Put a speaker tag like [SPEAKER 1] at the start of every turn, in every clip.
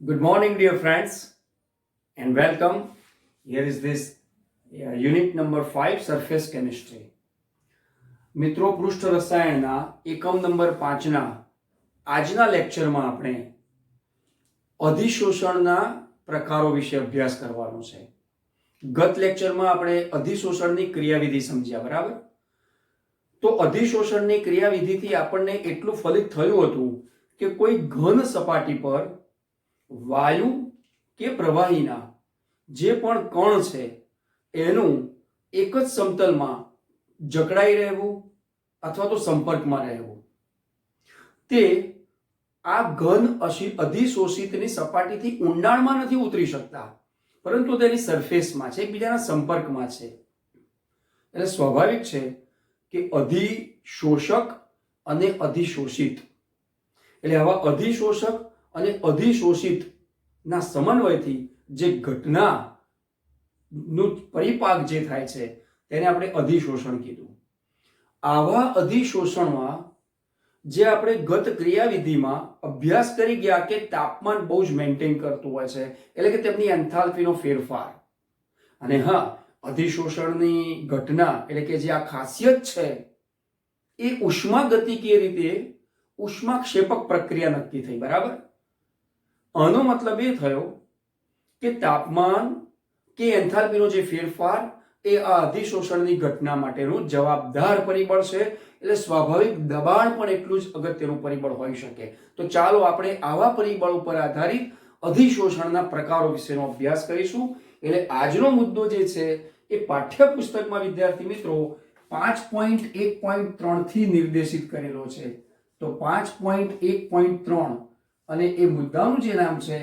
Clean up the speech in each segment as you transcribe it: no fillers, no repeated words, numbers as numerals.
[SPEAKER 1] Good morning, dear friends, and welcome. Here is this unit number 5, surface chemistry. મિત્રો, પૃષ્ઠ રસાયણના એકમ number 5ના આજના લેક્ચરમાં આપણે અધિશોષણના પ્રકારો વિશે અભ્યાસ કરવાનો છે. ગત લેક્ચરમાં આપણે અધિશોષણની ક્રિયાવિધિ સમજ્યા, બરાબર? તો અધિશોષણની ક્રિયાવિધિથી આપણને એટલું ફલિત થયું હતું કે કોઈ ઘન સપાટી પર વાયુ કે પ્રવાહીના જે પણ કણ છે એનું એક જ સમતલમાં જકડાઈ રહેવું અથવા તો સંપર્કમાં રહેવું, તે આ ઘન અધિશોષિતની સપાટીથી ઊંડાણમાં નથી ઉતરી શકતા, પરંતુ તેની સરફેસમાં છે, એકબીજાના સંપર્કમાં છે. એટલે સ્વાભાવિક છે કે અધિશોષક અને અધિશોષિત, એટલે આવા અધિશોષક અને અધિશોષિત ના સમન્વયથી જે ઘટનાનું પરિપાક જે થાય છે તેને આપણે અધિશોષણ કીધું. આવા અધિશોષણમાં જે આપણે ગત ક્રિયાવિધિમાં અભ્યાસ કરી ગયા કે તાપમાન બહુ જ મેન્ટેન કરતું હોય છે, એટલે કે તેમની એન્થાલ્પીનો ફેરફાર. અને હા, અધિશોષણની ઘટના એટલે કે જે આ ખાસિયત છે એ ઉષ્માગતિકીય રીતે ઉષ્માક્ષેપક પ્રક્રિયા નક્કી થઈ, બરાબર? આનો મતલબ એ થયો કે તાપમાન કે એન્થાલ્પીનો જે ફેરફાર એ આ અધિશોષણની ઘટના માટેનું જવાબદાર પરિબળ છે. એટલે સ્વાભાવિક દબાણ પણ એટલું જ અગત્યનું પરિબળ હોઈ શકે. તો ચાલો આપણે આવા પરિબળ ઉપર આધારિત અધિશોષણના પ્રકારો વિશેનો અભ્યાસ કરીશું. એટલે આજનો મુદ્દો જે છે એ પાઠ્યપુસ્તકમાં વિદ્યાર્થી મિત્રો 5.1.3 થી નિર્દેશિત કરેલો છે. તો 5.1.3 અને એ મુદ્દાનું જે નામ છે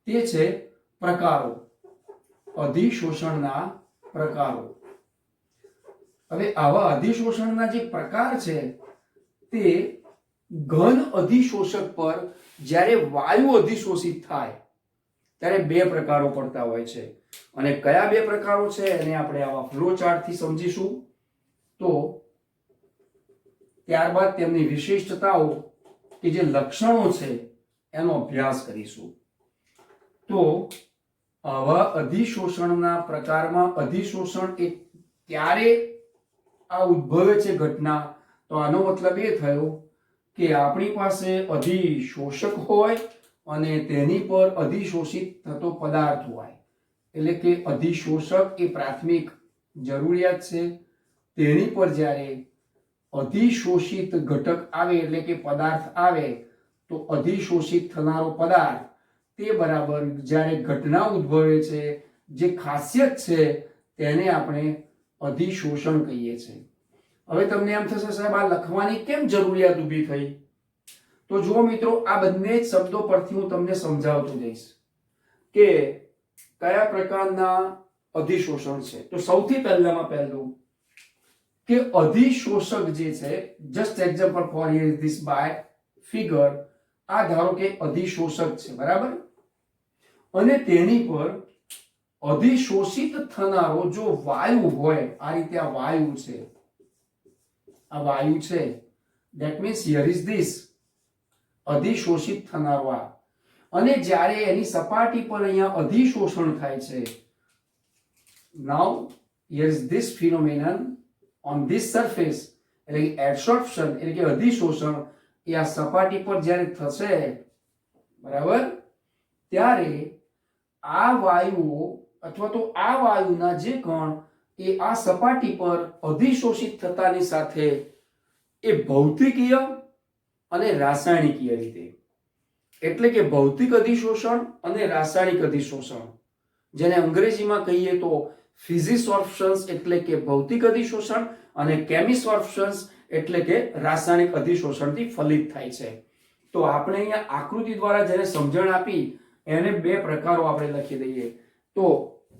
[SPEAKER 1] તે છે પ્રકારો, અધિશોષણના પ્રકારો. હવે આવા અધિશોષણના જે પ્રકાર છે તે ઘન અધિશોષક પર જ્યારે વાયુ અધિશોષિત થાય ત્યારે બે પ્રકારો પડતા હોય છે. અને કયા બે પ્રકારો છે એને આપણે આવા ફ્લો ચાર્ટથી સમજીશું. તો ત્યારબાદ તેમની વિશિષ્ટતાઓ કે જે લક્ષણો છે એનો અભ્યાસ કરીશું. તો આવા અધિશોષણના પ્રકારમાં અધિશોષણ એ ક્યારે આ ઉદ્ભવે છે ઘટના, તો આનો મતલબ એ થયો કે આપણી પાસે અધિશોષક હોય અને તેની પર અધિશોષિત થતો પદાર્થ હોય. એટલે કે અધિશોષક એ પ્રાથમિક જરૂરિયાત છે, તેની પર જ્યારે અધિશોષિત ઘટક આવે એટલે કે પદાર્થ આવે તો અધિશોષિત થનારો પદાર્થ તે બરાબર જ્યારે ઘટના ઉદ્ભવે છે, જે ખાસિયત છે તેને આપણે અધિશોષણ કહીએ છીએ. હવે તમને એમ થશે સાહેબ આ લખવાની કેમ જરૂરિયાત ઊભી થઈ? તો જુઓ મિત્રો, આ બંને જ શબ્દો પરથી હું તમને સમજાવતો જઈશ કે કયા પ્રકારના અધિશોષણ છે. તો સૌથી પહેલામાં પહેલું કે અધિશોષક જે છે, just example for here this by figure, આ ધારો કે અધિશોષક છે, બરાબર? અને તેની પર અધિશોષિત થનારો જો વાયુ હોય, આ રીતે આ વાયુ છે, આ વાયુ છે, that means here is this અધિશોષિત થનારો આ. અને જ્યારે એની સપાટી પર અહીંયા અધિશોષણ થાય છે, now here is this phenomenon on this surface, એટલે કે એબ્સોર્પ્શન એટલે કે અધિશોષણ એ આ સપાટી પર જ્યારે થશે, બરાબર, ત્યારે આ વાયુઓ અથવા તો આ વાયુના જે કણ એ આ સપાટી પર અધિશોષિત થતાની સાથે એ ભૌતિકીય અને રાસાયણિકીય રીતે, એટલે કે ભૌતિક અધિશોષણ અને રાસાયણિક અધિશોષણ, જેને અંગ્રેજીમાં કહીએ તો ફિઝિસોર્પ્શન્સ એટલે કે ભૌતિક અધિશોષણ અને કેમિસોર્પ્શન્સ એટલે કે રાસાયણિક અધિશોષણથી ફલિત થાય છે. તો આપણે અહીંયા આકૃતિ દ્વારા જેને સમજણ આપી એને બે પ્રકારો આપણે લખી દઈએ. તો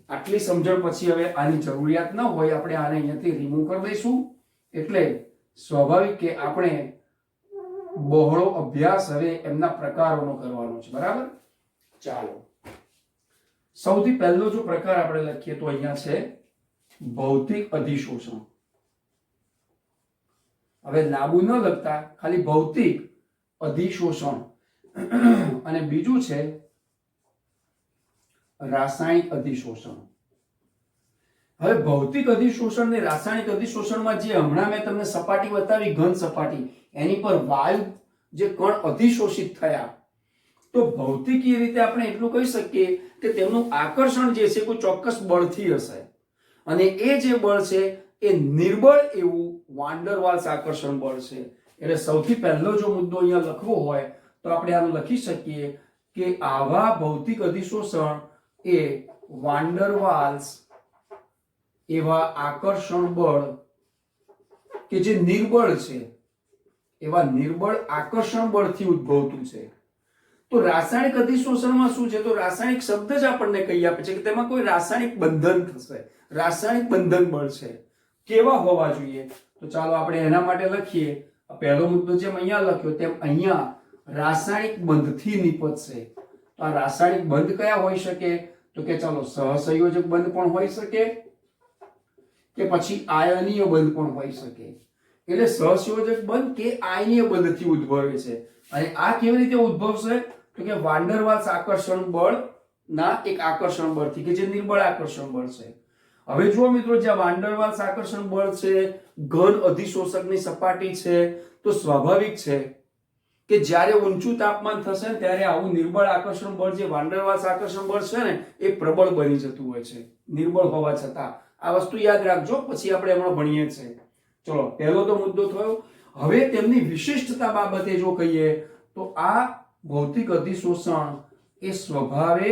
[SPEAKER 1] આટલી સમજણ પછી હવે આની જરૂરિયાત ન હોય, આપણે આને અહીંયાથી રિમૂવ કરી દઈશું. એટલે સ્વાભાવિક કે આપણે બહોળો અભ્યાસ હવે એમના પ્રકારોનો કરવાનો છે, બરાબર? ચાલો, સૌથી પહેલો જો પ્રકાર આપણે લખીએ તો અહીંયા છે ભૌતિક અધિશોષણ. હવે લાંબુ ન લખતા, ખાલી ભૌતિક અધિશોષણ. અને બીજું છે રાસાયણિક અધિશોષણ. હવે ભૌતિક અધિશોષણ ને રાસાયણિક અધિશોષણમાં જે હમણાં મેં તમને સપાટી બતાવી, ઘન સપાટી, એની પર વાયુ જે કણ અધિશોષિત થયા, તો ભૌતિકીય રીતે આપણે એટલું કહી શકીએ કે તેમનું આકર્ષણ જે છે કોઈ ચોક્કસ બળથી હશે, અને એ જે બળ છે એ નિર્બળ એવું વાન ડર વાલ્સ આકર્ષણ બળ છે. એટલે સૌથી પહેલો જો મુદ્દો અહીંયા લખવો હોય તો આપણે આનું લખી શકીએ કે આવા ભૌતિક અધિશોષણ એ વાન ડર વાલ્સ એવા આકર્ષણ બળ કે જે નિર્બળ છે, એવા નિર્બળ આકર્ષણ બળથી ઉદ્ભવતું છે. તો રાસાયણિક અધિશોષણમાં શું છે? તો રાસાયણિક શબ્દ જ આપણને કહી આપે છે કે તેમાં કોઈ રાસાયણિક બંધન થશે, રાસાયણિક બંધન બળ છે. કેવા હોવા જોઈએ? તો ચાલો આપણે એના માટે લખીએ. પહેલો મુદ્દો જેમ અહીંયા લખ્યો તેમ અહીંયા રાસાયણિક બંધથી નિપજશે. તો આ રાસાયણિક બંધ કયા હોઈ શકે? તો કે ચાલો સહસંયોજક બંધ પણ હોઈ શકે કે પછી આયનીય બંધ પણ હોઈ શકે. એટલે સહસંયોજક બંધ કે આયનીય બંધથી ઉદ્ભવે છે. અને આ કેવી રીતે ઉદ્ભવશે? તો કે વાન ડર વાલ્સ આકર્ષણ બળ ના એક આકર્ષણ બળથી કે જે નિર્બળ આકર્ષણ બળ છે. હવે જુઓ મિત્રો, જ્યાં વાન ડર વાલ્સ આકર્ષણ બળ છે, ઘન અધિશોષકની સપાટી છે, તો સ્વાભાવિક છે કે જ્યારે ઊંચું તાપમાન થશે ને ત્યારે આવું નિર્બળ આકર્ષણ બળ જે વાન ડર વાલ્સ આકર્ષણ બળ છે ને એ પ્રબળ બની જતું હોય છે, નિર્બળ હોવા છતાં. આ વસ્તુ યાદ રાખજો, પછી આપણે એમાં ભણીએ છીએ. ચલો, પહેલો તો મુદ્દો થયો. હવે તેમની વિશિષ્ટતા બાબતે જો કહીએ તો આ ભૌતિક અધિશોષણ એ સ્વભાવે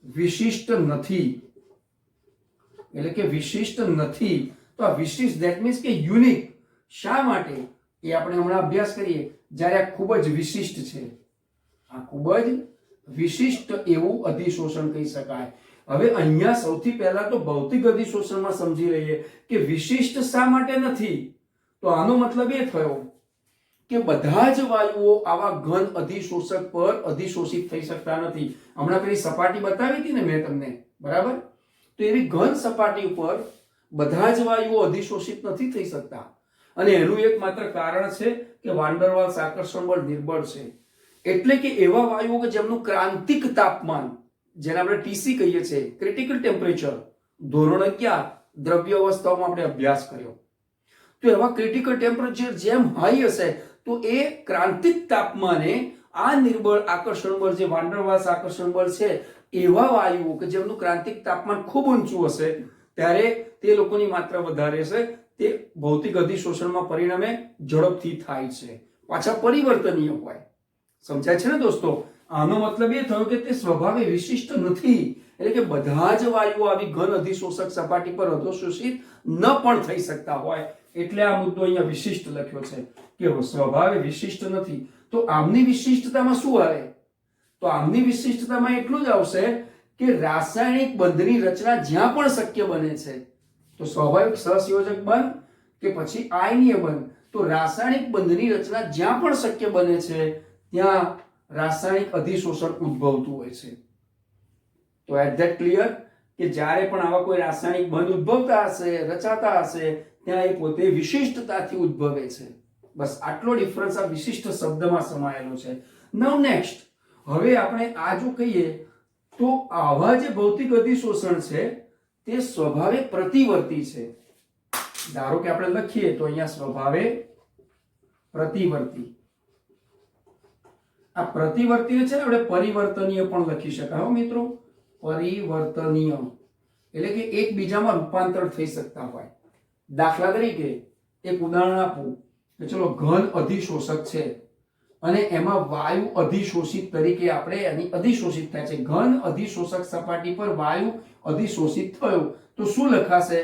[SPEAKER 1] વિશિષ્ટ નથી. એટલે કે વિશિષ્ટ નથી. તો આ વિશિષ્ટ ધેટ મીન્સ કે યુનિક. શા માટે? એ આપણે હમણાં અભ્યાસ કરીએ. જ્યારે આ ખૂબ જ વિશિષ્ટ છે, આ ખૂબ જ વિશિષ્ટ એવું અધિશોષણ કહી શકાય. હવે અહીંયા સૌથી પહેલા તો ભૌતિક અધિશોષણમાં સમજી લઈએ કે વિશિષ્ટ શા માટે નથી. તો આનો મતલબ એ થયો કે બધા જ વાયુઓ આવા ઘન અધિશોષક પર અધિશોષિત થઈ શકતા નથી. હમણાં પેલી સપાટી બતાવી હતી ને મેં તમને, બરાબર? તો એવી ઘન સપાટી ઉપર બધા જ વાયુઓ અધિશોષિત નથી થઈ શકતા. અને એનું એકમાત્ર કારણ છે કે વાન ડર વાલ્સ આકર્ષણ બળ નિર્બળ છે. એટલે કે એવા વાયુઓ કે જેમનું ક્રાંતિક તાપમાન, જેને આપણે ટીસી કહીએ છીએ, ક્રિટિકલ ટેમ્પરેચર, ધોરણ 11 દ્રવ્ય અવસ્થાઓમાં આપણે અભ્યાસ કર્યો. તો એવા ક્રિટિકલ ટેમ્પરેચર જેમ હાઈ હશે તો એ ક્રાંતિક તાપમાને આ નિર્બળ આકર્ષણ બળ જે વાન ડર વાલ્સ આકર્ષણ બળ છે, એવા વાયુઓ કે જેમનું ક્રાંતિક તાપમાન ખૂબ ઊંચું હશે ત્યારે તે લોકોની માત્રા વધારે હશે. તે ભૌતિક અધિશોષણમાં પરિણામે ઝડપથી થાય છે, પાછા પરિવર્તનીય હોય. સમજાય છે ને દોસ્તો? આનો મતલબ એ થયો કે તે સ્વભાવે વિશિષ્ટ નથી. એટલે કે બધા જ વાયુઓ આવી ઘન અધિશોષક સપાટી પર અધિશોષિત ન પણ થઈ શકતા હોય. એટલે આ મુદ્દો અહીંયા વિશિષ્ટ લખ્યો છે કે સ્વભાવે વિશિષ્ટ નથી. તો આમની વિશિષ્ટતામાં શું આવે? તો આમની વિશિષ્ટતામાં એટલું જ આવશે કે રાસાયણિક બંધની રચના જ્યાં પણ શક્ય બને છે, તો સ્વાભાવિક સહસંયોજક બંધ કે પછી આયનીય બંધ, તો રાસાયણિક બંધની રચના જ્યાં પણ શક્ય બને છે ત્યાં રાસાયણિક અધિશોષણ ઉદ્ભવતું હોય છે. તો એટ ધેટ ક્લિયર કે જ્યારે પણ આવા કોઈ રાસાયણિક બંધ ઉદ્ભવતા હશે, રચાતા હશે, ત્યાં એ પોતે વિશિષ્ટતાથી ઉદ્ભવે છે. બસ આટલો ડિફરન્સ આ વિશિષ્ટ શબ્દમાં સમાયેલો છે. નાઉ નેક્સ્ટ, હવે આપણે આ જો કહીએ તો આવા જે ભૌતિક અધિશોષણ છે તે સ્વભાવે પ્રતિવર્તી છે. ધારો કે આપણે લખીએ તો અહીંયા સ્વભાવે પ્રતિવર્તી. આ પ્રતિવર્તી છે ને આપણે પરિવર્તનીય પણ લખી શકાય હો મિત્રો. પરિવર્તનીય એટલે કે એકબીજામાં રૂપાંતર થઈ શકતા હોય. દાખલા તરીકે એક ઉદાહરણ આપું કે ચલો ઘન અધિશોષક છે અને એમાં વાયુ અધિશોષિત તરીકે આપણે એની અધિશોષિત થાય છે. ઘન અધિશોષક સપાટી પર વાયુ અધિશોષિત થયો તો શું લખાશે?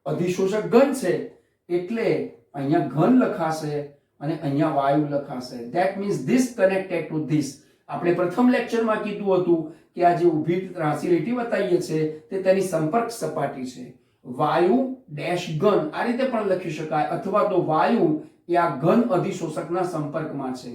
[SPEAKER 1] અધિશોષક ઘન છે એટલે અહીંયા ઘન લખાશે અને અહીંયા વાયુ લખાશે. That means this connected two this. આપણે પ્રથમ લેક્ચરમાં કીધું હતું કે આ જે ઊભી ત્રાંસી લીટી બતાવીએ છે તે તેની સંપર્ક સપાટી છે. વાયુ ડેશ ઘન આ રીતે પણ લખી શકાય, અથવા તો વાયુ એ આ ઘન અધિશોષકના સંપર્કમાં છે.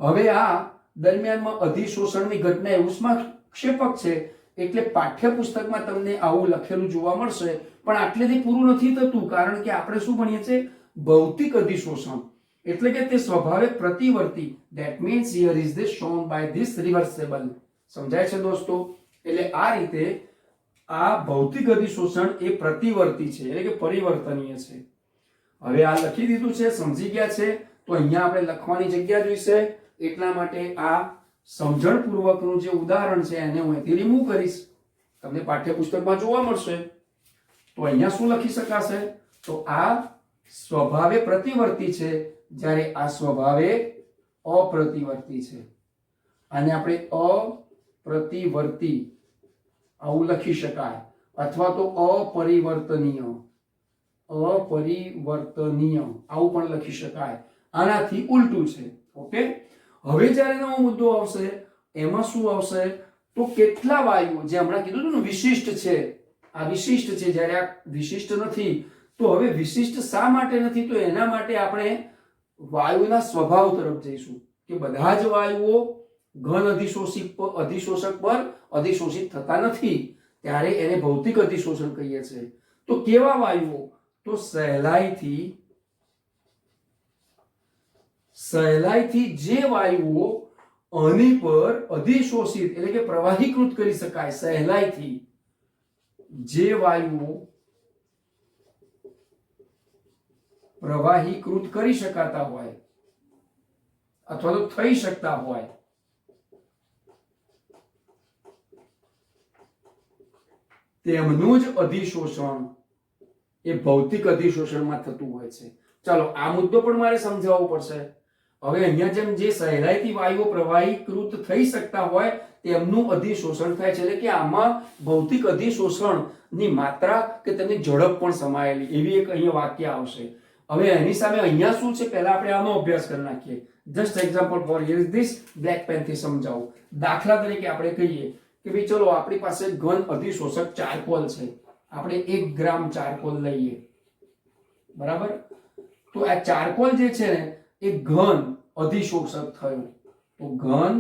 [SPEAKER 1] હવે આ દરમિયાનમાં અધિશોષણની ઘટના એ ઉષ્માક્ષેપક છે એટલે પાઠ્યપુસ્તકમાં તમને આવું લખેલું જોવા મળશે. પણ આટલેથી પૂરું નથી થતું, કારણ કે આપણે શું ભણીએ છીએ? ભૌતિક અધિશોષણ. એટલે કે તે સ્વભાવે પ્રતિવર્તી. That means here is this shown by this reversible. સમજાય છે દોસ્તો? એટલે આ રીતે આ ભૌતિક અધિશોષણ એ પ્રતિવર્તી છે એટલે કે પરિવર્તનીય છે. હવે આ લખી દીધું છે, સમજી ગયા છે. તો અહીંયા આપણે લખવાની જગ્યા જોઈશે, એટલા માટે આ સમજણપૂર્વકનું જે ઉદાહરણ છે એને હું અહીંથી રિમૂવ કરીશ. તમને પાઠ્યપુસ્તકમાં જોવા મળશે. તો અહીંયા શું લખી શકાશે? તો આ સ્વભાવે પ્રતિવર્તી છે, જ્યારે આ સ્વભાવે અપ્રતિવર્તી છે. આને આપણે અપ્રતિવર્તી આવું લખી શકાય, અથવા તો અપરિવર્તનીય આવું પણ લખી શકાય. આનાથી ઉલટું છે. ઓકે, હવે જ્યારે નવો મુદ્દો આવશે એમાં શું આવશે? તો કેટલા વાયુઓ, જે હમણાં કીધું હતું ને વિશિષ્ટ છે, આ વિશિષ્ટ છે, જ્યારે આ વિશિષ્ટ નથી. તો હવે વિશિષ્ટ શા માટે નથી? તો એના માટે આપણે વાયુના સ્વભાવ તરફ જઈશું કે બધા જ વાયુઓ ઘન અધિશોષક પર અધિશોષિત થતા નથી, ત્યારે એને ભૌતિક અધિશોષણ કહીએ છીએ. તો કેવા વાયુઓ? તો સહેલાઈથી જે વાયુઓ આની પર અધિશોષિત એટલે કે પ્રવાહીકૃત કરી શકાય, સહેલાઈથી જે વાયુઓ પ્રવાહીકૃત કરી શકાતા હોય અથવા તો થઈ શકતા હોય, તેમનું જ અધિશોષણ એ ભૌતિક અધિશોષણમાં થતું હોય છે. ચાલો આ મુદ્દો પણ મારે સમજાવવો પડશે. હવે અહીંયા જેમ જે સહેલાઈથી વાયુઓ પ્રવાહીકૃત થઈ શકતા હોય તેમનું અધિશોષણ થાય છે, એટલે કે આમાં ભૌતિક અધિશોષણની માત્રા કે તેની ઝડપ પણ સમાયેલી એવી એક અહીંયા વાક્ય આવશે. હવે એની સામે અહીંયા શું છે, પહેલા આપણે આનો અભ્યાસ કરી નાખીએ. Just example for here is this black pen થી સમજાવું. દાખલા તરીકે આપણે કહીએ કે ભાઈ ચલો આપણી પાસે ઘન અધિશોષક ચારકોલ છે, આપણે 1 ગ્રામ ચારકોલ લઈએ, બરાબર? તો આ ચારકોલ જે છે ને એ ઘન અધિશોષક થયો. તો ઘન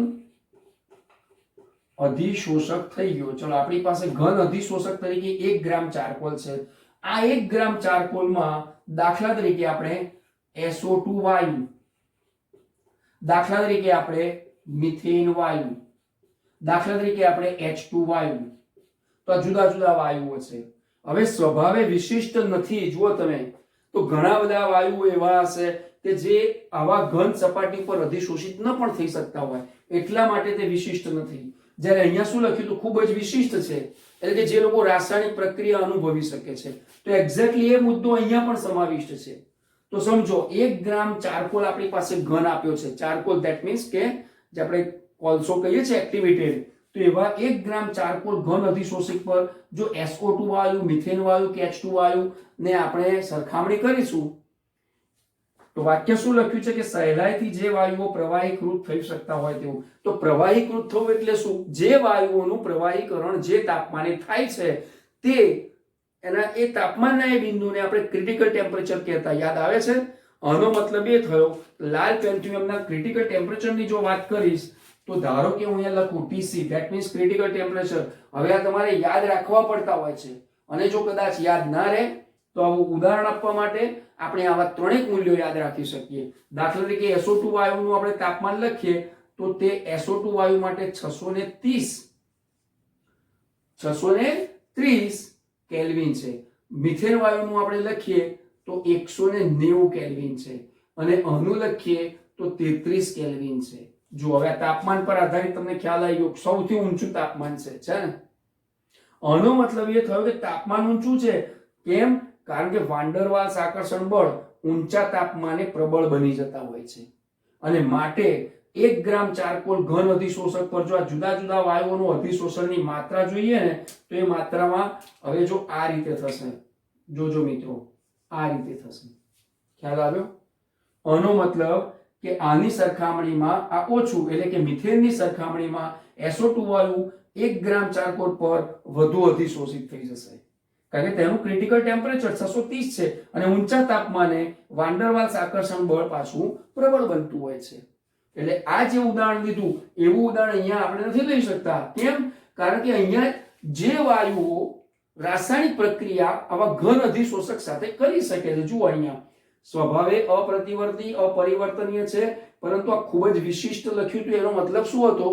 [SPEAKER 1] અધિશોષક થઈ ગયો. ચલો આપણી પાસે ઘન અધિશોષક તરીકે 1 ગ્રામ ચારકોલ છે. આ 1 ગ્રામ ચારકોલમાં દાખલા તરીકે આપણે SO2 વાયુ, દાખલા તરીકે આપણે મિથેન વાયુ, દાખલા તરીકે આપણે H2 વાયુ, તો આ જુદા જુદા વાયુઓ છે. હવે સ્વભાવે વિશિષ્ટ નથી. જુઓ તમે, તો ઘણા બધા વાયુઓ એવા હશે કે જે આવા ઘન સપાટી પર અધિશોષિત ન પણ થઈ શકતા હોય, એટલા માટે તે વિશિષ્ટ નથી. જ્યારે અહીંયા શું લખ્યું તો ખૂબ જ વિશિષ્ટ છે, એટલે કે જે લોકો રાસાયણિક પ્રક્રિયા અનુભવી શકે છે. તો એક્ઝેક્ટલી એ મુદ્દો અહીંયા પણ સમાવિષ્ટ છે. તો સમજો 1 ગ્રામ ચારકોલ આપણી પાસે ઘન આપ્યો છે. ચારકોલ ધેટ મીન્સ કે જે આપણે કોલસો કહીએ છીએ એક્ટિવેટેડ, તો એવા 1 ગ્રામ ચારકોલ ઘન અધિશોષક પર જો SO2 વાયુ, મિથેન વાયુ કે H2 વાયુ ને આપણે સરખામણી કરીશું તો વાક્ય શું લખ્યું છે કે સહેલાઈથી જે વાયુઓ પ્રવાહીકૃત થઈ શકતા હોય તેવું. તો પ્રવાહીકૃત થવું એટલે શું? જે વાયુઓનું પ્રવાહીકરણ જે તાપમાને થાય છે તે એના એ તાપમાનના એ બિંદુને આપણે ક્રિટિકલ ટેમ્પરેચર કહેતા. યાદ આવે છે? આનો મતલબ એ થયો, લાલ પેન્ટ્યુમના ક્રિટિકલ ટેમ્પરેચરની જો વાત કરીશ તો ધારો કે હું અહીંયા લખું TC, that means critical temperature. હવે આ તમારે યાદ રાખવા પડતા હોય છે, અને જો કદાચ યાદ ના રહે તો આવું ઉદાહરણ આપવા માટે આપણે આવા ત્રણેક મૂલ્યો યાદ રાખી શકીએ. દાખલા તરીકે SO2 વાયુનું આપણે તાપમાન લખીએ તો તે SO2 વાયુ માટે 630 કેલ્વિન છે. મિથેન વાયુનું આપણે લખીએ તો 190 કેલ્વિન છે, અને આનું લખીએ તો 33 કેલ્વિન છે. જો હવે આ તાપમાન પર આધારિત તમને ખ્યાલ આવી ગયો, સૌથી ઊંચું તાપમાન છે ને? આનો મતલબ એ થયો કે તાપમાન ઊંચું છે. કેમ? કારણ કે વાન ડર વાલ્સ આકર્ષણ બળ ઊંચા તાપમાને પ્રબળ બની જતા હોય છે, અને માટે 1 ગ્રામ ચારકોલ ઘન અધિશોષક પર જો આ જુદા જુદા વાયુઓનું અધિશોષણની માત્રા જોઈએ ને તો એ માત્રામાં હવે જો આ રીતે થશે. જોજો મિત્રો, આ રીતે થશે. ખ્યાલ આવ્યો? આનો મતલબ કે આની સરખામણીમાં આ ઓછું, એટલે કે મિથેનની સરખામણીમાં SO2 વાયુ 1 ગ્રામ ચારકોલ પર વધુ અધિશોષિત થઈ જશે, કારણ કે તેનું ક્રિટિકલ ટેમ્પરેચર 630 છે, અને ઊંચા તાપમાને વાન ડર વાલ્સ આકર્ષણ બળ પાછું પ્રબળ બનતું હોય છે. એટલે આ જે ઉદાહરણ લીધું એવું ઉદાહરણ અહીંયા આપણે નથી લઈ શકતા. કેમ? કારણ કે અહીંયા જે વાયુઓ રાસાયણિક પ્રક્રિયા આવા ઘન અધિશોષક સાથે કરી શકે છે, જુઓ અહીંયા સ્વભાવે અપ્રતિવર્તી અપરિવર્તનીય છે, પરંતુ આ ખૂબ જ વિશિષ્ટ લખ્યું હતું. એનો મતલબ શું હતો?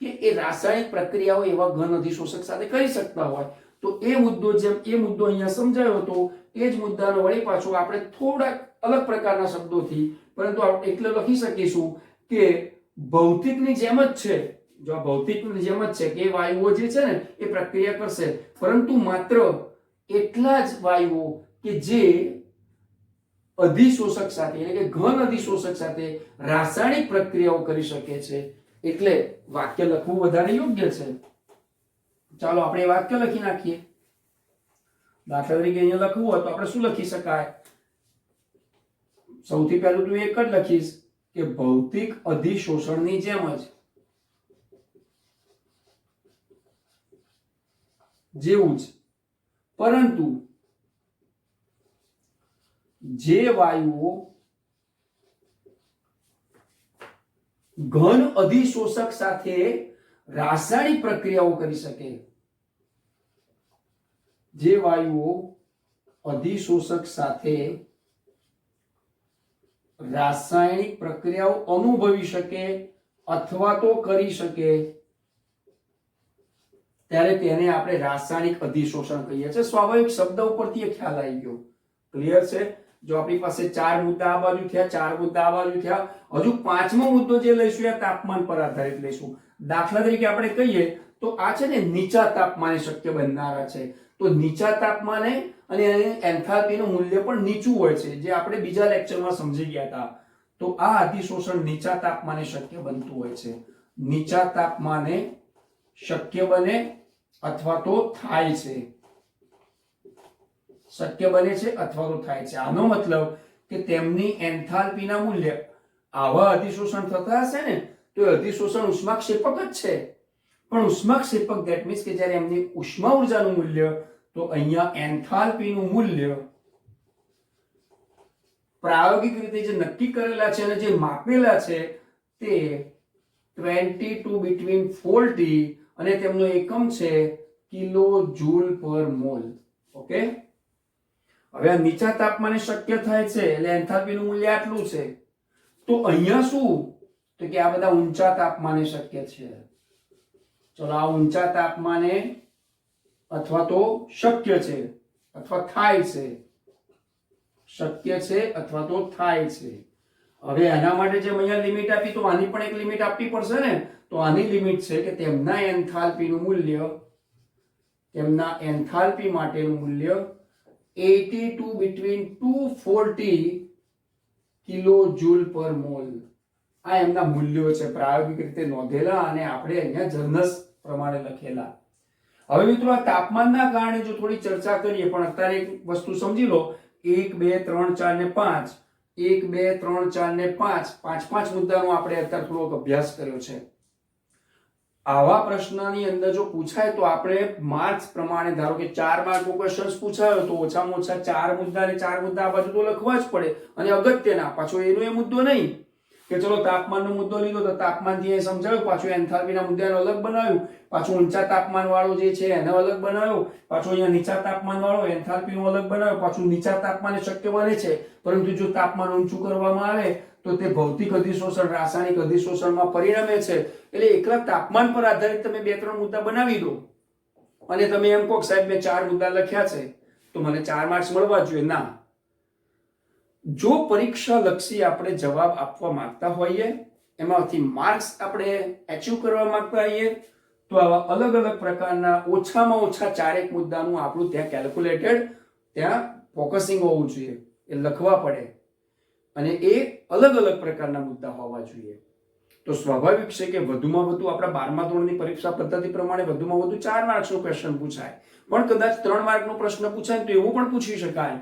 [SPEAKER 1] કે એ રાસાયણિક પ્રક્રિયાઓ એવા ઘન અધિશોષક સાથે કરી શકતા હોય. તો એ મુદ્દો અહીંયા સમજાયો હતો એ જ મુદ્દાનો વળી પાછો આપણે થોડાક અલગ પ્રકારના શબ્દોથી પરંતુ આપણે એટલે લખી શકીશું કે ભૌતિકની જેમ જ છે. જો આ ભૌતિકની જેમ જ છે કે વાયુઓ જે છે ને એ પ્રક્રિયા કરશે, પરંતુ માત્ર એટલા જ વાયુઓ કે જે અધિશોષક સાથે એટલે કે ઘન અધિશોષક સાથે રાસાયણિક પ્રક્રિયાઓ કરી શકે છે. એટલે વાક્ય લખવું વધારે યોગ્ય છે. ચાલો આપણે વાક્ય લખી નાખીએ. દાખલા તરીકે અહીંયા લખવું હોય તો આપણે શું લખી શકાય? સૌથી પહેલું તો એક જ લખીશ કે ભૌતિક અધિશોષણની જેમ જ જેવું જ, પરંતુ જે વાયુઓ ઘન અધિશોષક સાથે રાસાયણિક પ્રક્રિયાઓ કરી શકે, જે વાયુઓ અધિશોષક સાથે રાસાયણિક પ્રક્રિયાઓ અનુભવી શકે અથવા તો કરી શકે, ત્યારે તેને આપણે રાસાયણિક અધિશોષણ કહીએ છીએ. સ્વાભાવિક શબ્દ ઉપરથી એ ખ્યાલ આવી ગયો. ક્લિયર છે? જો આપણી પાસે 4 મુદ્દા આ બાજુ થયા, 4 મુદ્દા આ બાજુ થયા, હજુ 5મો મુદ્દો જે લઈશું એ તાપમાન પર આધારિત લઈશું. દાખલા તરીકે આપણે કહીએ તો આ છે ને નીચા તાપમાને શક્ય બનનારા છે. તો નીચા તાપમાને અને એન્થાલ્પીનું મૂલ્ય પણ નીચું હોય છે, જે આપણે બીજા લેક્ચરમાં સમજી ગયા હતા. તો આ અધિશોષણ નીચા તાપમાને શક્ય બનતું હોય છે. નીચા તાપમાને શક્ય બને અથવા તો થાય છે. શક્ય બને છે અથવા તો થાય છે. આનો મતલબ કે તેમની એન્થાલ્પીના મૂલ્ય આવા અધિશોષણ થતા હશે ને તો એ અધિશોષણ ઉષ્માક્ષેપક જ છે. પણ ઉષ્માક્ષેપક ધેટ મીન્સ કે જ્યારે એમની ઉષ્મા ઉર્જાનું મૂલ્ય, તો અહીંયા એન્થાલ્પીનું મૂલ્ય પ્રાયોગિક રીતે જે નક્કી કરેલા છે અને જે માપેલા છે તે 22 between 4T અને તેમનો એકમ છે કિલો જૂલ પર મોલ. ઓકે, હવે આ નીચા તાપમાને શક્ય થાય છે એટલે એન્થાલ્પીનું મૂલ્ય આટલું છે. તો અહીંયા શું? તો કે આ બધા ઊંચા તાપમાને શક્ય છે. ચલો, આ ઊંચા તાપમાને અથવા તો શક્ય છે અથવા થાય છે. શક્ય છે અથવા તો થાય છે. હવે એના માટે જે અહીંયા લિમિટ આપી, તો આની પણ એક લિમિટ આપવી પડશે ને. તો આની લિમિટ છે કે તેમના એન્થાલ્પીનું મૂલ્ય, તેમના એન્થાલ્પી માટેનું મૂલ્ય 82 between 240 કિલો જૂલ પર મોલ. આ એમના મૂલ્યો છે પ્રાયોગિક રીતે નોંધેલા અને આપણે અહીંયા જર્નલ્સ પ્રમાણે લખેલા. હવે મિત્રો, આ તાપમાનના કારણે જો થોડી ચર્ચા કરીએ, પણ અત્યારે એક વસ્તુ સમજી લો. 1 2 3 4 ને 5, 1 2 3 4 ને 5, 5 મુદ્દાનો આપણે અત્યારે થોડોક અભ્યાસ કર્યો છે. આવા પ્રશ્નની અંદર જો પૂછાય તો આપણે માર્ક્સ પ્રમાણે, ધારો કે 4 માર્કનો ક્વેશ્ચન પૂછાયો તો ઓછામાં ઓછા 4 મુદ્દા ને 4 મુદ્દા આ બાજુ તો લખવા જ પડે. અને અગત્યના પાછો એનો એ મુદ્દો નહીં કે ચલો તાપમાનનો મુદ્દો લીધો તો તાપમાનથી એ સમજાવ્યું, પાછું એન્થાલ્પીના મુદ્દાને અલગ બનાવ્યું, પાછું ઊંચા તાપમાન વાળો જે છે એને અલગ બનાવ્યો, પાછું અહીંયા નીચા તાપમાન વાળો એન્થાલ્પીનો અલગ બનાવ્યો, પાછું નીચા તાપમાને શક્ય બને છે, પરંતુ જો તાપમાન ઊંચું કરવામાં આવે તો તે ભૌતિક અધિશોષણ રાસાયણિક અધિશોષણમાં પરિણમે છે. એટલે એકલા તાપમાન પર આધારિત તમે 2-3 મુદ્દા બનાવી દો અને તમે એમ કહો સાહેબ મેં 4 મુદ્દા લખ્યા છે તો મને 4 માર્ક્સ મળવા જોઈએ. ના, જો પરીક્ષા લક્ષી આપણે જવાબ આપવા માંગતા હોઈએ, એમાંથી માર્ક્સ આપણે એચીવ કરવા માંગતા હોઈએ, તો આવા અલગ અલગ પ્રકારના ઓછામાં ઓછા 4 મુદ્દાનું આપણું ત્યાં કેલ્ક્યુલેટેડ, ત્યાં ફોકસિંગ હોવું જોઈએ. એ લખવા પડે અને એ અલગ અલગ પ્રકારના મુદ્દા હોવા જોઈએ. તો સ્વાભાવિક છે કે વધુમાં વધુ આપણા 12મા ધોરણની પરીક્ષા પદ્ધતિ પ્રમાણે વધુમાં વધુ 4 માર્ક્સનો ક્વેશ્ચન પૂછાય. પણ કદાચ 3 માર્કનો પ્રશ્ન પૂછાય તો એવું પણ પૂછી શકાય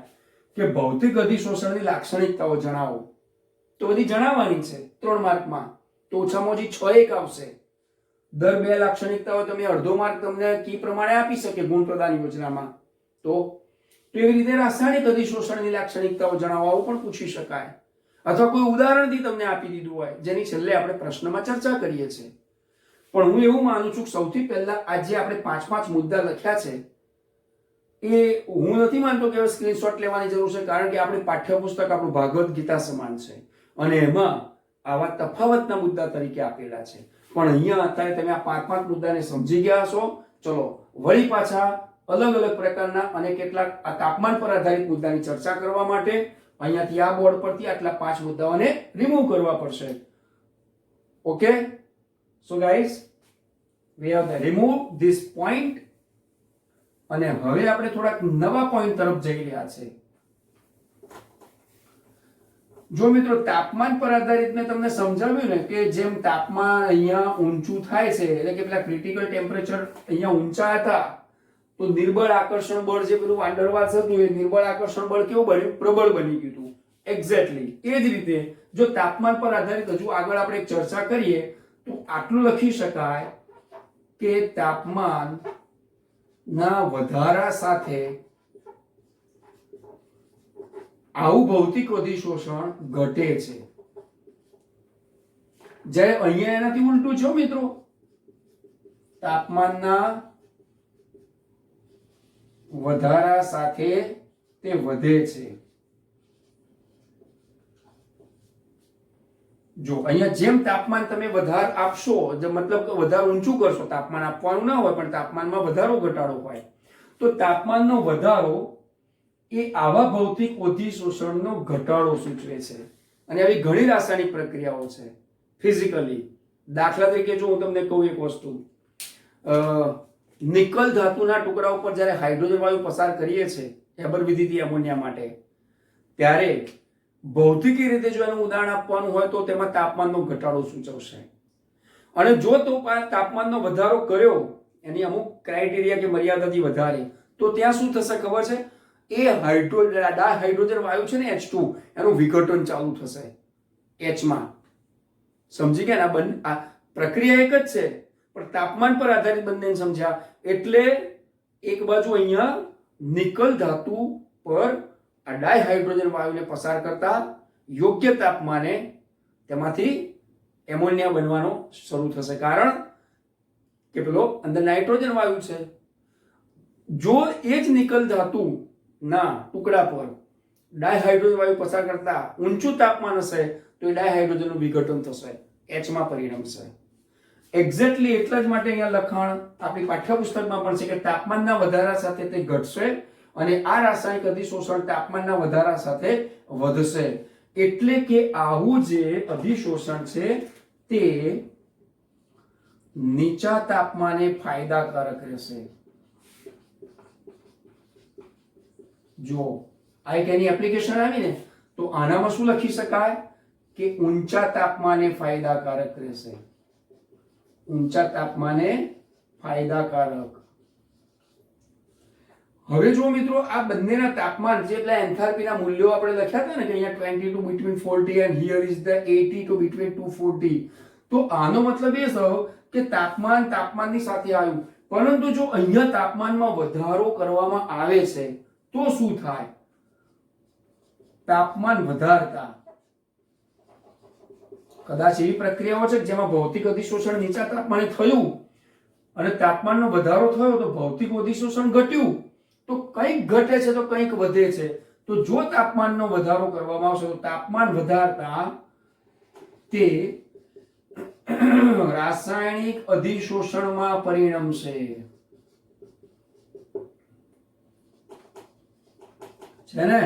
[SPEAKER 1] કે ભૌતિક અધિશોષણની લાક્ષણિકતાઓ જણાવો. તો બધી જણાવવાની છે 3 માર્કમાં, તો ઓછામાં ઓછી 6 એક આવશે. દર 2 લાક્ષણિકતાઓ તમે અડધો માર્ક તમને કી પ્રમાણે આપી શકે ગુણ પ્રદાન યોજનામાં. તો એવી રીતે રાસાયણિક અધિશોષણની લાક્ષણિકતાઓ જણાવવા પણ પૂછી શકાય, અથવા કોઈ ઉદાહરણથી તમને આપી દીધું હોય જેની છેલ્લે આપણે પ્રશ્નમાં ચર્ચા કરીએ છીએ. પણ હું એવું માનું છું કે સૌથી પહેલા આ જે આપણે 5 મુદ્દા લખ્યા છે એ હું નથી માનતો કે હવે સ્ક્રીનશોટ લેવાની જરૂર છે, કારણ કે આપણે પાઠ્યપુસ્તક આપણું ભાગવત ગીતા સમાન છે અને એમાં આવા તફાવતના મુદ્દા તરીકે આપેલા છે. પણ અહીંયા અત્યારે તમે આ 5 મુદ્દાને સમજી ગયા હશો. ચલો વળી પાછા અલગ અલગ પ્રકારના અને કેટલાક આ તાપમાન પર આધારિત મુદ્દાની ચર્ચા કરવા માટે અહીંયાથી આ બોર્ડ પરથી આટલા 5 મુદ્દાઓને રિમૂવ કરવા પડશે. Okay, so guys we have removed this point અને હવે આપણે થોડાક નવા પોઈન્ટ તરફ જઈ રહ્યા છે. જો મિત્રો તાપમાન પર આધારિત મેં તમને સમજાવ્યું ને કે જેમ તાપમાન અહીંયા ઊંચું થાય છે એટલે કે પેલા ક્રિટિકલ ટેમ્પરેચર અહીંયા ઊંચા હતા તો નિર્બળ આકર્ષણ બળ જે પેલું વાંડરવાલ્સ હતું એ નિર્બળ આકર્ષણ બળ કેવું બન્યું? પ્રબળ બની ગયું હતું. એક્ઝેક્ટલી એ જ રીતે જો તાપમાન પર આધારિત હજુ આગળ આપણે ચર્ચા કરીએ તો આટલું લખી શકાય કે તાપમાન ના વધારા સાથે આવું ભૌતિક અધિશોષણ ઘટે છે. જ્યારે અહીંયા એનાથી ઉલટું છે મિત્રો, તાપમાનના વધારા સાથે તે વધે છે. જો અહીંયા જેમ તાપમાન તમે વધારે આપશો, મતલબ કે વધારે ઊંચું કરશો, તાપમાન આપવાનું ના હોય પણ તાપમાનમાં વધારો ઘટાડો હોય, તો તાપમાનનો વધારો એ આવા ભૌતિક અધિશોષણનો ઘટાડો સૂચવે છે. અને આવી ઘણી રાસાયણિક પ્રક્રિયાઓ છે ફિઝિકલી. દાખલા તરીકે જો હું તમને કહું એક વસ્તુ, નિકલ ધાતુના ટુકડા ઉપર જ્યારે હાઇડ્રોજન વાયુ પસાર કરીએ છીએ હેબર વિધિથી એમોનિયા માટે, ત્યારે ભૌતિકી રીતે જો એનું ઉદાહરણ આપવાનું હોય તો તેમાં તાપમાનનો ઘટાડો સૂચવશે. અને જો તો તાપમાનનો વધારો કર્યો એની અમુક ક્રાઇટેરિયા કે મર્યાદાથી વધારે, તો ત્યાં શું થશે ખબર છે? એ ડાયહાઇડ્રોજન વાયુ છે ને H2 એનું વિઘટન ચાલુ થશે H માં. સમજી ગયા ને? આ પ્રક્રિયા એક જ છે પણ તાપમાન પર આધારિત બંને સમજ્યા. એટલે એક બાજુ અહીંયા નિકલ ધાતુ પર આ ડાયહાઇડ્રોજન વાયુને પસાર કરતા યોગ્ય તાપમાને તેમાંથી એમોનિયા બનવાનો શરૂ થશે, કારણ કે પેલો અંદર નાઇટ્રોજન વાયુ છે. જો એ જ નિકલ ધાતુ ના ટુકડા પર ડાયહાઇડ્રોજન વાયુ પસાર કરતા ઊંચું તાપમાન હશે તો એ ડાયહાઇડ્રોજનનું વિઘટન થશે, H માં પરિણમશે. એક્ઝેક્ટલી એટલા જ માટે અહીંયા લખાણ આપણી પાઠ્યપુસ્તકમાં પણ છે કે તાપમાનના વધારા સાથે તે ઘટશે અને આ રાસાયણિક અધિશોષણ તાપમાનના વધારા સાથે વધશે. એટલે કે આવું જે અધિશોષણ છે તે નીચા તાપમાને ફાયદાકારક રહેશે. જો આ એક એની એપ્લિકેશન આવી ને, તો આનામાં શું લખી શકાય કે ઊંચા તાપમાને ફાયદાકારક રહેશે. ઊંચા તાપમાને ફાયદાકારક. હવે જો મિત્રો આ બંનેના તાપમાન જેટલા એન્થાલ્પીના મૂલ્યો આપણે લખ્યા હતા ને કે અહીંયા 22 between 40 and here is the 82 between 240, તો આનો મતલબ એ થયો કે તાપમાનની સાથે આવ્યું. પરંતુ જો અહીંયા તાપમાનમાં વધારો કરવામાં આવે છે તો શું થાય? તાપમાન વધારતા કદાચ એવી પ્રક્રિયાઓ છે જેમાં ભૌતિક અધિશોષણ નીચા તાપમાને થયું અને તાપમાનનો વધારો થયો તો ભૌતિક અધિશોષણ ઘટ્યું, તો કંઈક ઘટે છે તો કંઈક વધે છે. તો જો તાપમાનનો વધારો કરવામાં આવશે તો તાપમાન વધારતા તે રાસાયણિક અધિશોષણમાં પરિણમશે. છે ને?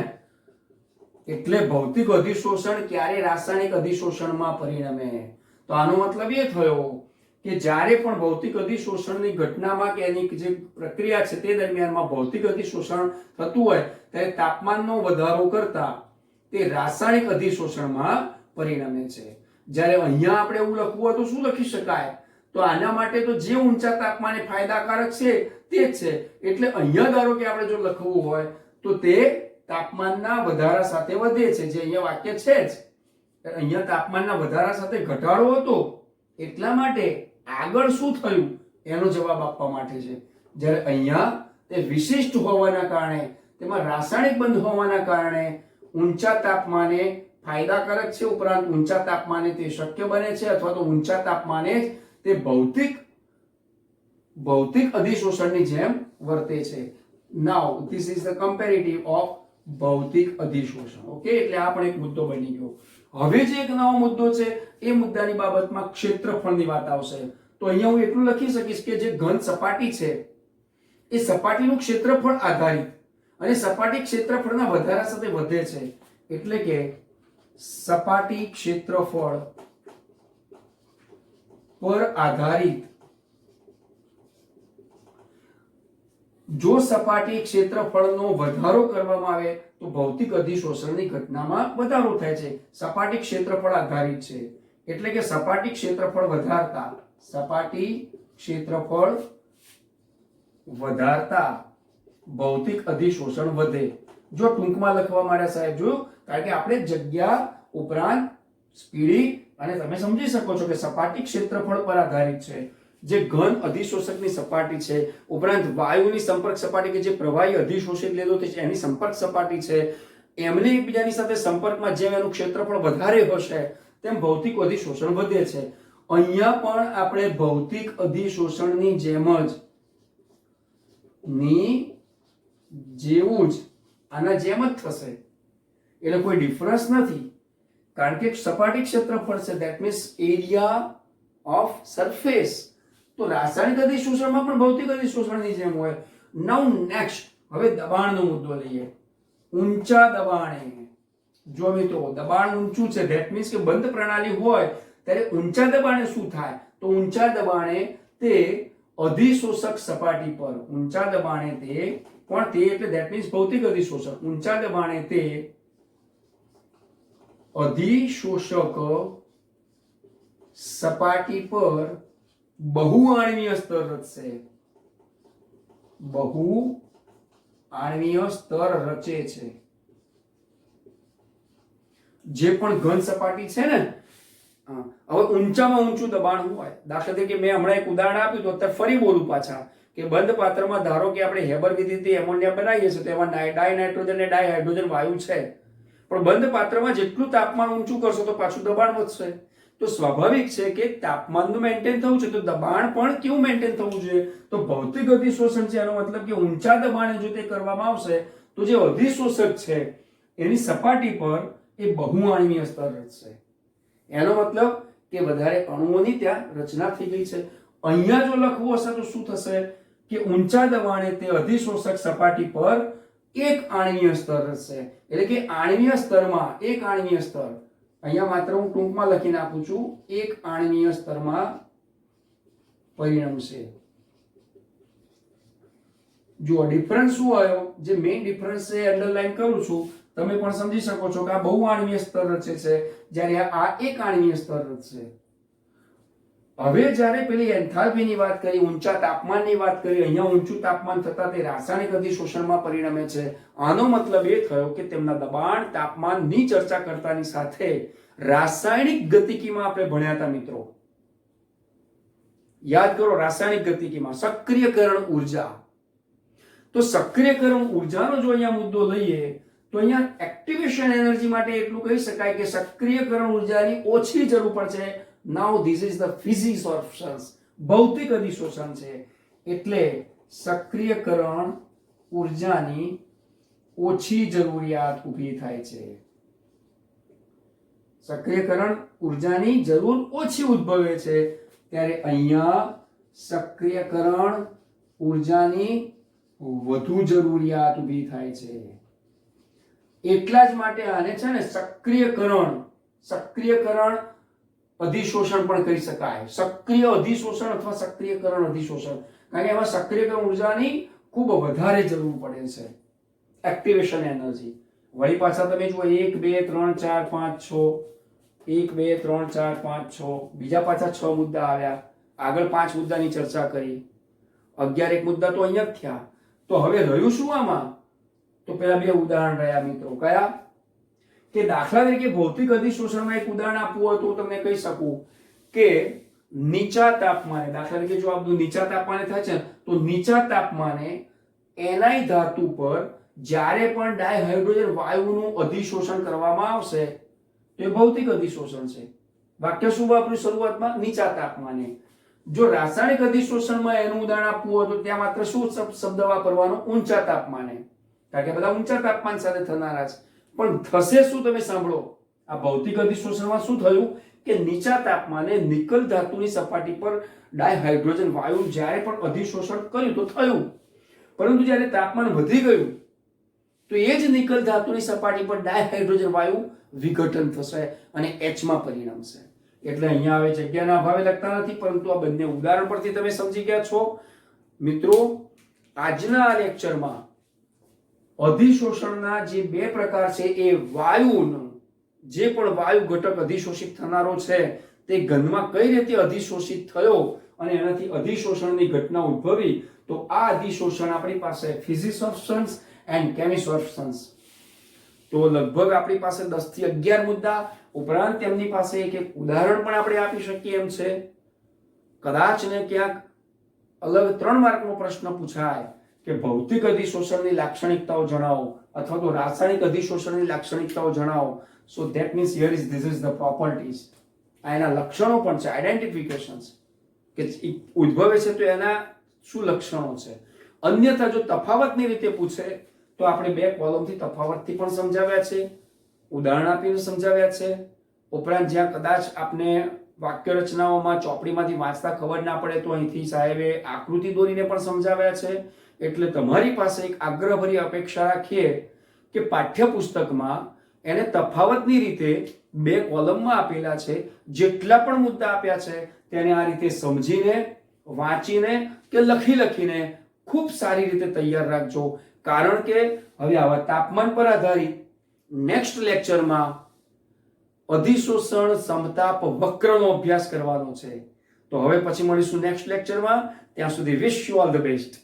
[SPEAKER 1] એટલે ભૌતિક અધિશોષણ ક્યારે રાસાયણિક અધિશોષણમાં પરિણમે? તો આનો મતલબ એ થયો કે જ્યારે પણ ભૌતિક અધિશોષણની ઘટનામાં કે એની જે પ્રક્રિયા છે તે દરમિયાનમાં ભૌતિક અધિશોષણ થતું હોય ત્યારે તાપમાનનો વધારો કરતા તે રાસાયણિક અધિશોષણમાં પરિણમે છે. જ્યારે અહીંયા આપણે એવું લખવું હોય તો શું લખી શકાય? તો આના માટે તો જે ઊંચા તાપમાને ફાયદાકારક છે તે જ છે. એટલે અહીંયા ધારો કે આપણે જો લખવું હોય તો તે તાપમાનના વધારા સાથે વધે છે, જે અહીંયા વાક્ય છે જ. અહીંયા તાપમાનના વધારા સાથે ઘટાડો હતો એટલા માટે આગળ શું થયું એનો જવાબ આપવા માટે છે. જ્યારે અહીંયા તે વિશિષ્ટ હોવાના કારણે, તેમાં રાસાયણિક બંધ હોવાના કારણે ઊંચા તાપમાને ફાયદાકારક છે, ઉપરાંત ઊંચા તાપમાને તે શક્ય બને છે અથવા તો ઊંચા તાપમાને જ તે ભૌતિક અધિશોષણની જેમ વર્તે છે. Now this is the comparative of ભૌતિક અધિશોષણ. ઓકે, એટલે આ પણ એક મુદ્દો બની ગયો. હવે જે એક નવો મુદ્દો છે એ મુદ્દાની બાબતમાં ક્ષેત્રફળની વાત આવશે. તો અહીંયા હું એટલું લખી શકીશ કે જે ઘન સપાટી છે એ સપાટીનું ક્ષેત્રફળ આધારિત અને સપાટી ક્ષેત્રફળના વધારા સાથે વધે છે. એટલે કે સપાટી ક્ષેત્રફળ પર આધારિત જો સપાટી ક્ષેત્રફળનો વધારો કરવામાં આવે તો ભૌતિક અધિશોષણની ઘટનામાં વધારો થાય છે. સપાટી ક્ષેત્રફળ આધારિત છે એટલે કે સપાટી ક્ષેત્રફળ વધારતા ભૌતિક અધિશોષણ વધે. જો ટૂંકમાં લખવા માંડ્યા સાહેબ, જો કારણ કે આપણે જગ્યા ઉપરાંત સ્પીડી અને તમે સમજી શકો છો કે સપાટી ક્ષેત્રફળ પર આધારિત છે. જે ઘન અધિશોષકની સપાટી છે ઉપરાંત વાયુની સંપર્ક સપાટી કે જે પ્રવાહી અધિશોષિત લીધો છે એની સંપર્ક સપાટી છે, એમને એકબીજાની સાથે સંપર્કમાં જેમ એનું ક્ષેત્રફળ વધારે હશે તેમ ભૌતિક અધિશોષણ વધે છે. અહીંયા પણ આપણે ભૌતિક અધિશોષણની જેવું જ આના જેમ જ થશે. એટલે કોઈ ડિફરન્સ નથી કારણ કે સપાટી ક્ષેત્રફળ છે, that means area of surface. તો રાસાયણિક અધિશોષણમાં પણ ભૌતિક અધિશોષણની જેમ હોય. નાઉ નેક્સ્ટ, હવે દબાણનો મુદ્દો લઈએ. ઊંચા દબાણે, જો મિત્રો દબાણ ઊંચું છે ધેટ મીન્સ કે બંધ પ્રણાલી હોય ત્યારે ઊંચા દબાણે શું થાય? તો ઊંચા દબાણે તે અધિશોષક સપાટી પર ઊંચા દબાણે તે પણ તે એટલે ધેટ મીન્સ ભૌતિક અધિશોષક. ઊંચા દબાણે તે અધિશોષક સપાટી પર બહુઆણ્વીય સ્તર રચશે. બહુઆણ્વીય સ્તર રચે છે. જે પણ ઘન સપાટી છે ને, હવે ઊંચામાં ઊંચું દબાણ હોય, દાખલા તરીકે મેં હમણાં એક ઉદાહરણ આપ્યું તો અત્યારે ફરી બોલું પાછા કે બંધ પાત્રમાં ધારો કે આપણે હેબર વિધિથી એમોનિયા બનાવીએ છીએ તો એમાં ડાય નાઇટ્રોજન અને ડાય હાઇડ્રોજન વાયુ છે, પણ બંધ પાત્રમાં જેટલું તાપમાન ઊંચું કરશો તો પાછું દબાણ વધશે. તો સ્વાભાવિક છે કે તાપમાનનું મેન્ટેન થવું છે તો દબાણ પણ કેવું મેન્ટેન થવું જોઈએ? તો ભૌતિક અધિશોષણ છે એનો મતલબ કે ઊંચા દબાણે જો તે કરવામાં આવશે તો જે અધિશોષક છે એની સપાટી પર એ બહુઆણ્વીય સ્તર રચશે. એનો મતલબ કે વધારે અણુઓની ત્યાં રચના થઈ ગઈ છે. અહીંયા જો લખવું હશે તો શું થશે કે ઊંચા દબાણે તે અધિશોષક સપાટી પર એક આણ્વીય સ્તર રચશે. એટલે કે આણ્વીય સ્તરમાં એક આણ્વીય સ્તર, અહીંયા માત્ર હું ટૂંકમાં લખીને આપું છું, એક આણ્વીય સ્તરમાં પરિણમશે. જુઓ ડિફરન્સ શું આવ્યો? જે મેઇન ડિફરન્સ છે અંડરલાઈન કરું છું, તમે પણ સમજી શકો છો કે આ બહુઆણ્વીય સ્તર રચે છે જ્યારે આ એક આણ્વીય સ્તર રચશે. હવે જ્યારે પેલી એન્થાલ્પીની વાત કરી, ઊંચા તાપમાનની વાત કરી, અહીંયા ઊંચું તાપમાન થતા તે રાસાયણિક અધિશોષણમાં પરિણમે છે. આનો મતલબ એ થયો કે તેમના દબાણ તાપમાનની ચર્ચા કરતાની સાથે રાસાયણિક ગતિકીમાં આપણે ભણ્યા હતા મિત્રો, યાદ કરો રાસાયણિક ગતિકીમાં સક્રિયકરણ ઉર્જા. તો સક્રિયકરણ ઉર્જાનો જો અહીંયા મુદ્દો લઈએ તો અહીંયા એક્ટિવેશન એનર્જી માટે એટલું કહી શકાય કે સક્રિયકરણ ઉર્જાની ઓછી જરૂર પડશે. Now this is the physics of cells, ભૌતિક અધિશોષણ છે એટલે સક્રિયકરણ ઉર્જાની ઓછી જરૂરિયાત ઊભી થાય છે. સક્રિયકરણ ઉર્જાની જરૂર ઓછી ઉદ્ભવે છે ત્યારે અહીંયા સક્રિયકરણ ઉર્જાની વધુ જરૂરિયાત ઊભી થાય છે. એટલા જ માટે આને છે ને સક્રિયકરણ અધિશોષણ પણ કહી શકાય. સક્રિય અધિશોષણ અથવા સક્રિયકરણ અધિશોષણ, કારણ કે એમાં સક્રિયકરણ ઉર્જાની ખૂબ વધારે જરૂર પડે છે, એક્ટિવેશન એનર્જી. વળી પાછા તમે જુઓ 1 2 3 4 5 6 1 2 3 4 5 6 બીજા પાછા 6 મુદ્દા આવ્યા. આગળ 5 મુદ્દાની ચર્ચા કરી, 11 એક મુદ્દા તો અહીંયા જ થયા. તો હવે રહ્યું શું આમાં? તો પેલા બે ઉદાહરણ રહ્યા મિત્રો. કયા? કે દાખલા તરીકે ભૌતિક અધિશોષણમાં એક ઉદાહરણ આપવું હોય તો તમને કહી શકું કે નીચા તાપમાને, દાખલા તરીકે જો આ બધું નીચા તાપમાને થાય છે તો નીચા તાપમાને એનાઈ ધાતુ પર જ્યારે પણ ડાયહાઇડ્રોજન વાયુનું અધિશોષણ કરવામાં આવશે તો એ ભૌતિક અધિશોષણ છે. વાક્ય શું વાપર્યું શરૂઆતમાં? નીચા તાપમાને. જો રાસાયણિક અધિશોષણમાં એનું ઉદાહરણ આપવું હોય તો ત્યાં માત્ર શું શબ્દ વાપરવાનો? ઊંચા તાપમાને. કારણ કે બધા ઊંચા તાપમાન સાથે થનારા છે. પણ થશે શું, તમે સાંભળો. આ ભૌતિક અધિશોષણમાં શું થયું કે નીચા તાપમાને નિકલ ધાતુની સપાટી પર ડાયહાઇડ્રોજન વાયુ જ્યારે પણ અધિશોષણ કર્યું તો થયું, પરંતુ જ્યારે તાપમાન વધી ગયું તો એ જ નિકલ ધાતુની સપાટી પર ડાયહાઇડ્રોજન વાયુ વિઘટન થશે અને H માં પરિણમશે. એટલે અહીંયા હવે જગ્યાના અભાવે લખતા નથી, પરંતુ આ બંને ઉદાહરણ પરથી તમે સમજી ગયા છો. મિત્રો, આજના આ લેક્ચરમાં અધિશોષણના જે બે પ્રકાર છે એ વાયુનો જે પણ વાયુ ઘટક અધિશોષિત થનારો છે તે ઘનમાં કઈ રીતે અધિશોષિત થયો અને એનાથી અધિશોષણની ઘટના ઉદ્ભવી, તો આ અધિશોષણ આપણી પાસે physics of substance and chemistry of substance. તો લગભગ આપણી પાસે 10 થી 11 મુદ્દા ઉપરાંત તેમની પાસે એક ઉદાહરણ પણ આપણે આપી શકીએ એમ છે. કદાચ ને ક્યાંક અલગ 3 માર્કનો પ્રશ્ન પૂછાય કે ભૌતિક અધિશોષણની લાક્ષણિકતાઓ જણાવો અથવા તો રાસાયણિક અધિશોષણની લાક્ષણિકતાઓ જણાવો. So that means here is this is the properties. આ એના લક્ષણો પણ છે, આઈડેન્ટિફિકેશન્સ કે ઉદ્ભવે છે તો એના શું લક્ષણો છે. અન્યથા જો તફાવતની રીતે પૂછે તો આપણે 2 કોલમથી તફાવતથી પણ સમજાવ્યા છે, ઉદાહરણ આપીને સમજાવ્યા છે. ઉપરાંત જ્યાં કદાચ આપને વાક્ય રચનાઓમાં ચોપડીમાંથી વાંચતા ખબર ના પડે તો અહીંથી સાહેબે આકૃતિ દોરીને પણ સમજાવ્યા છે. એટલે તમારી પાસે એક આગ્રહભરી અપેક્ષા રાખીએ કે પાઠ્યપુસ્તકમાં એને તફાવતની રીતે 2 કોલમમાં આપેલા છે. જેટલા પણ મુદ્દા આપ્યા છે તેને આ રીતે સમજીને, વાંચીને કે લખીને ખૂબ સારી રીતે તૈયાર રાખજો. કારણ કે હવે આવા તાપમાન પર આધારિત નેક્સ્ટ લેક્ચરમાં અધિશોષણ સમતાપ વક્રનો અભ્યાસ કરવાનો છે. તો હવે પછી મળીશું નેક્સ્ટ લેક્ચરમાં. ત્યાં સુધી wish you all the best.